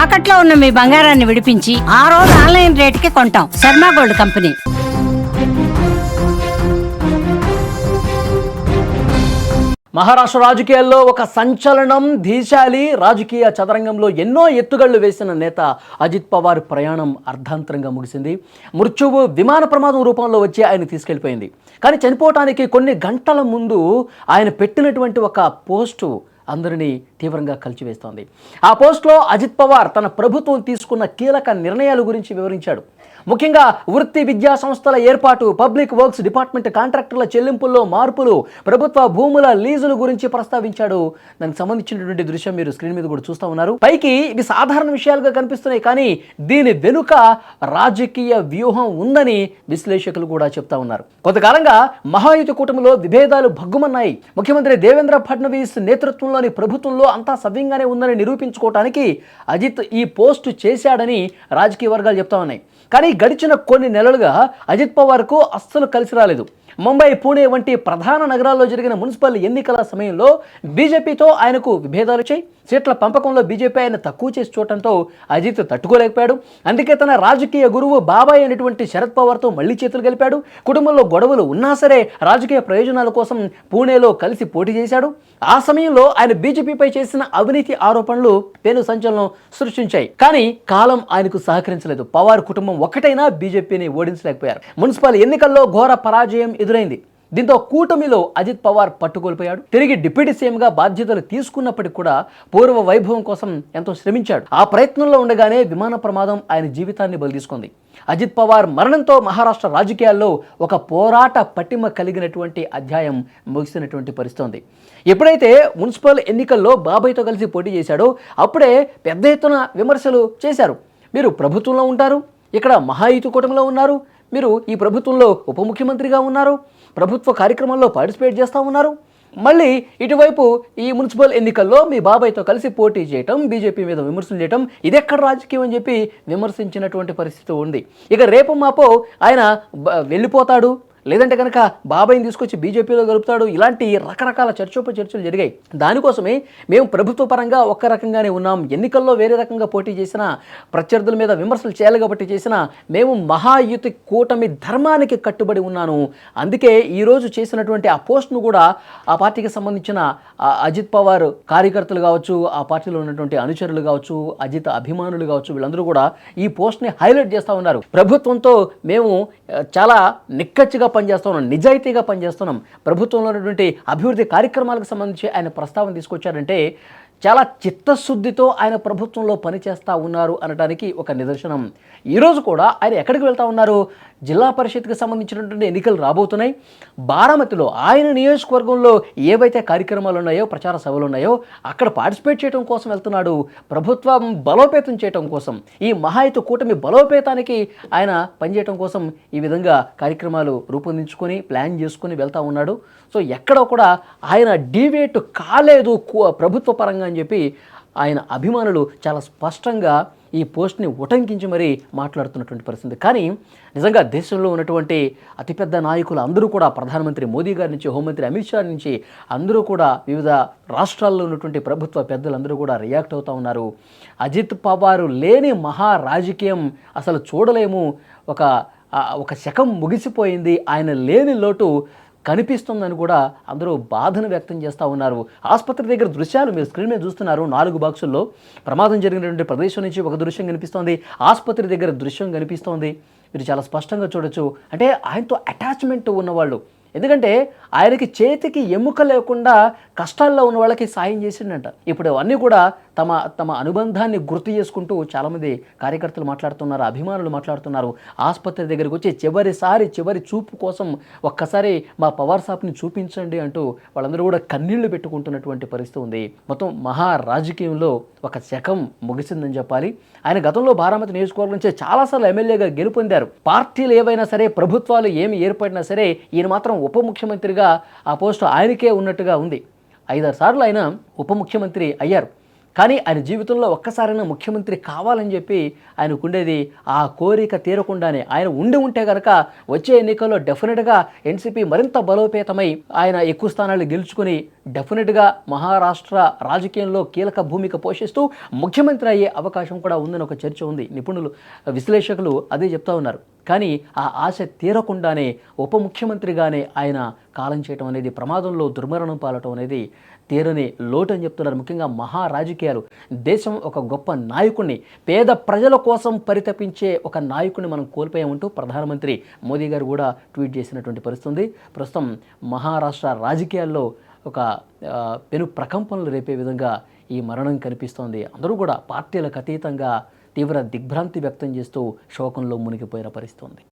తాకట్లో ఉన్న మీ బంగారాన్ని విడిపించి ఆ రోజు ఆన్లైన్ రేటుకి కొంటాం. Sharma gold company. మహారాష్ట్ర రాజకీయాల్లో ఒక సంచలనం. ధీశాలి రాజకీయ చదరంగంలో ఎన్నో ఎత్తుగళ్లు వేసిన నేత అజిత్ పవార్ ప్రయాణం అర్ధాంతరంగా ముగిసింది. మృత్యువు విమాన ప్రమాదం రూపంలో వచ్చి ఆయన తీసుకెళ్లిపోయింది. కానీ చనిపోవటానికి కొన్ని గంటల ముందు ఆయన పెట్టినటువంటి ఒక పోస్టు అందరినీ తీవ్రంగా కలిచివేస్తోంది. ఆ పోస్టులో అజిత్ పవార్ తన ప్రభుత్వం తీసుకున్న కీలక నిర్ణయాల గురించి వివరించాడు. ముఖ్యంగా వృత్తి విద్యా సంస్థల ఏర్పాటు, పబ్లిక్ వర్క్స్ డిపార్ట్మెంట్ కాంట్రాక్టర్ల చెల్లింపుల్లో మార్పులు, ప్రభుత్వ భూముల లీజుల గురించి ప్రస్తావించాడు. దానికి సంబంధించినటువంటి దృశ్యం మీరు స్క్రీన్ మీద కూడా చూస్తూ ఉన్నారు. పైకి ఇవి సాధారణ విషయాలుగా కనిపిస్తున్నాయి, కానీ దీని వెనుక రాజకీయ వ్యూహం ఉందని విశ్లేషకులు కూడా చెప్తా ఉన్నారు. కొంతకాలంగా మహాయుతి కూటమిలో విభేదాలు భగ్గుమన్నాయి. ముఖ్యమంత్రి దేవేంద్ర ఫడ్నవీస్ నేతృత్వంలోని ప్రభుత్వంలో అంతా సవ్యంగానే ఉందని నిరూపించుకోవటానికి అజిత్ ఈ పోస్టు చేశాడని రాజకీయ వర్గాలు చెప్తా ఉన్నాయి. కానీ గడిచిన కొన్ని నెలలుగా అజిత్ పవార్కు అస్సలు కలిసి రాలేదు. ముంబై, పూణే వంటి ప్రధాన నగరాల్లో జరిగిన మున్సిపల్ ఎన్నికల సమయంలో బీజేపీతో ఆయనకు విభేదాలు వచ్చాయి. సీట్ల పంపకంలో బీజేపీ ఆయన తక్కువ చేసి చూడటంతో అజిత్ తట్టుకోలేకపోయాడు. అందుకే తన రాజకీయ గురువు బాబాయ్ అయినటువంటి శరద్ పవార్తో మళ్లీ చేతులు కలిపాడు. కుటుంబంలో గొడవలు ఉన్నా సరే రాజకీయ ప్రయోజనాల కోసం పూణేలో కలిసి పోటీ చేశాడు. ఆ సమయంలో ఆయన బీజేపీపై చేసిన అవినీతి ఆరోపణలు పెను సంచలనం సృష్టించాయి. కానీ కాలం ఆయనకు సహకరించలేదు. పవార్ కుటుంబం ఒక్కటైనా బీజేపీని ఓడించలేకపోయారు. మున్సిపల్ ఎన్నికల్లో ఘోర పరాజయం ఎదురైంది. దీంతో కూటమిలో అజిత్ పవార్ పట్టుకోల్పోయాడు. తిరిగి డిప్యూటీ సీఎంగా బాధ్యతలు తీసుకున్నప్పటికీ కూడా పూర్వ వైభవం కోసం ఎంతో శ్రమించాడు. ఆ ప్రయత్నంలో ఉండగానే విమాన ప్రమాదం ఆయన జీవితాన్ని బలి తీసుకుంది. అజిత్ పవార్ మరణంతో మహారాష్ట్ర రాజకీయాల్లో ఒక పోరాట పటిమ కలిగినటువంటి అధ్యాయం ముగిసినటువంటి పరిస్థితి ఉంది. ఎప్పుడైతే మున్సిపల్ ఎన్నికల్లో బాబాయ్తో కలిసి పోటీ చేశాడో అప్పుడే పెద్ద ఎత్తున విమర్శలు చేశారు. మీరు ప్రభుత్వంలో ఉంటారు, ఇక్కడ మహాయుతి కూటమిలో ఉన్నారు, మీరు ఈ ప్రభుత్వంలో ఉప ముఖ్యమంత్రిగా ఉన్నారు, ప్రభుత్వ కార్యక్రమాల్లో పార్టిసిపేట్ చేస్తూ ఉన్నారు, మళ్ళీ ఇటువైపు ఈ మున్సిపల్ ఎన్నికల్లో మీ బాబాయ్తో కలిసి పోటీ చేయటం, బీజేపీ మీద విమర్శలు చేయటం, ఇదెక్కడ రాజకీయం అని చెప్పి విమర్శించినటువంటి పరిస్థితి ఉంది. ఇక రేపు మాపో ఆయన వెళ్ళిపోతాడు, లేదంటే కనుక బాబాయ్ని తీసుకొచ్చి బీజేపీలో గలుపుతాడు, ఇలాంటి రకరకాల చర్చలు జరిగాయి. దానికోసమే మేము ప్రభుత్వ పరంగా ఒక్క రకంగానే ఉన్నాం, ఎన్నికల్లో వేరే రకంగా పోటీ చేసిన, ప్రత్యర్థుల మీద విమర్శలు చేయాలి కాబట్టి చేసిన, మేము మహాయుతి కూటమి ధర్మానికి కట్టుబడి ఉన్నాను. అందుకే ఈరోజు చేసినటువంటి ఆ పోస్ట్ను కూడా ఆ పార్టీకి సంబంధించిన అజిత్ పవార్ కార్యకర్తలు కావచ్చు, ఆ పార్టీలో ఉన్నటువంటి అనుచరులు కావచ్చు, అజిత్ అభిమానులు కావచ్చు, వీళ్ళందరూ కూడా ఈ పోస్ట్ని హైలైట్ చేస్తూ ఉన్నారు. ప్రభుత్వంతో మేము చాలా నిక్కచ్చిగా పనిచేస్తున్నాం, నిజాయితీగా పనిచేస్తున్నాం, ప్రభుత్వంలో ఉన్నటువంటి అభివృద్ధి కార్యక్రమాలకు సంబంధించి ఆయన ప్రస్తావన తీసుకొచ్చారంటే చాలా చిత్తశుద్ధితో ఆయన ప్రభుత్వంలో పనిచేస్తూ ఉన్నారు అనడానికి ఒక నిదర్శనం. ఈరోజు కూడా ఆయన ఎక్కడికి వెళ్తూ ఉన్నారు? జిల్లా పరిషత్కి సంబంధించినటువంటి ఎన్నికలు రాబోతున్నాయి. బారామతిలో ఆయన నియోజకవర్గంలో ఏవైతే కార్యక్రమాలు ఉన్నాయో, ప్రచార సభలు ఉన్నాయో అక్కడ పార్టిసిపేట్ చేయడం కోసం వెళ్తున్నాడు. ప్రభుత్వం బలోపేతం చేయడం కోసం, ఈ మహాయుతి కూటమి బలోపేతానికి ఆయన పనిచేయడం కోసం ఈ విధంగా కార్యక్రమాలు రూపొందించుకొని ప్లాన్ చేసుకొని వెళ్తూ ఉన్నాడు. సో ఎక్కడ కూడా ఆయన డీవేట్ కాలేదు ప్రభుత్వ పరంగా అని చెప్పి ఆయన అభిమానులు చాలా స్పష్టంగా ఈ పోస్ట్ని ఉటంకించి మరీ మాట్లాడుతున్నటువంటి పరిస్థితి. కానీ నిజంగా దేశంలో ఉన్నటువంటి అతిపెద్ద నాయకులు అందరూ కూడా, ప్రధానమంత్రి మోదీ గారి నుంచి హోంమంత్రి అమిత్ షా నుంచి అందరూ కూడా, వివిధ రాష్ట్రాల్లో ఉన్నటువంటి ప్రభుత్వ పెద్దలందరూ కూడా రియాక్ట్ అవుతూ ఉన్నారు. అజిత్ పవార్ లేని మహా రాజకీయం అసలు చూడలేము, ఒక శకం ముగిసిపోయింది, ఆయన లేని లోటు కనిపిస్తుందని కూడా అందరూ బాధను వ్యక్తం చేస్తూ ఉన్నారు. ఆసుపత్రి దగ్గర దృశ్యాలు మీరు స్క్రీన్ మీద చూస్తున్నారు. 4 బాక్సుల్లో ప్రమాదం జరిగినటువంటి ప్రదేశం నుంచి ఒక దృశ్యం కనిపిస్తోంది, ఆసుపత్రి దగ్గర దృశ్యం కనిపిస్తోంది. మీరు చాలా స్పష్టంగా చూడొచ్చు. అంటే ఆయనతో అటాచ్మెంట్ ఉన్నవాళ్ళు, ఎందుకంటే ఆయనకి చేతికి ఎముక లేకుండా కష్టాల్లో ఉన్న వాళ్ళకి సాయం చేసిండంట. ఇప్పుడు అన్నీ కూడా తమ అనుబంధాన్ని గుర్తు చేసుకుంటూ చాలామంది కార్యకర్తలు మాట్లాడుతున్నారు, అభిమానులు మాట్లాడుతున్నారు. ఆసుపత్రి దగ్గరికి వచ్చి చివరి చూపు కోసం ఒక్కసారి మా పవార్ సాబ్ని చూపించండి అంటూ వాళ్ళందరూ కూడా కన్నీళ్లు పెట్టుకుంటున్నటువంటి పరిస్థితి ఉంది. మొత్తం మహా రాజకీయంలో ఒక శకం ముగిసిందని చెప్పాలి. ఆయన గతంలో బారామతి నియోజకవర్గం నుంచి చాలాసార్లు ఎమ్మెల్యేగా గెలుపొందారు. పార్టీలు ఏవైనా సరే, ప్రభుత్వాలు ఏమి ఏర్పడినా సరే, ఈయన మాత్రం ఉప ముఖ్యమంత్రిగా ఆ పోస్టు ఆయనకే ఉన్నట్టుగా ఉంది. 5-6 సార్లు ఆయన ఉప ముఖ్యమంత్రి అయ్యారు. కానీ ఆయన జీవితంలో ఒక్కసారైనా ముఖ్యమంత్రి కావాలని చెప్పి ఆయనకుండేది. ఆ కోరిక తీరకుండానే ఆయన ఉంటే కనుక వచ్చే ఎన్నికల్లో డెఫినెట్గా ఎన్సీపీ మరింత బలోపేతమై ఆయన ఎక్కువ స్థానాలు గెలుచుకుని డెఫినెట్గా మహారాష్ట్ర రాజకీయంలో కీలక భూమిక పోషిస్తూ ముఖ్యమంత్రి అయ్యే అవకాశం కూడా ఉందని ఒక చర్చ ఉంది. నిపుణులు, విశ్లేషకులు అదే చెప్తా ఉన్నారు. కానీ ఆ ఆశ తీరకుండానే ఉప ముఖ్యమంత్రిగానే ఆయన కాలం చేయటం అనేది, ప్రమాదంలో దుర్మరణం పాలటం అనేది తీరని లోటు అని చెప్తున్నారు. ముఖ్యంగా మహారాజకీయాలు, దేశం ఒక గొప్ప నాయకుడిని, పేద ప్రజల కోసం పరితపించే ఒక నాయకుడిని మనం కోల్పోయామంటూ ప్రధానమంత్రి మోదీ గారు కూడా ట్వీట్ చేసినటువంటి పరిస్థితి ఉంది. ప్రస్తుతం మహారాష్ట్ర రాజకీయాల్లో ఒక పెను ప్రకంపనలు రేపే విధంగా ఈ మరణం కనిపిస్తోంది. అందరూ కూడా పార్టీలకు అతీతంగా తీవ్ర దిగ్భ్రాంతి వ్యక్తం చేస్తూ శోకంలో మునిగిపోయిన పరిస్థితి ఉంది.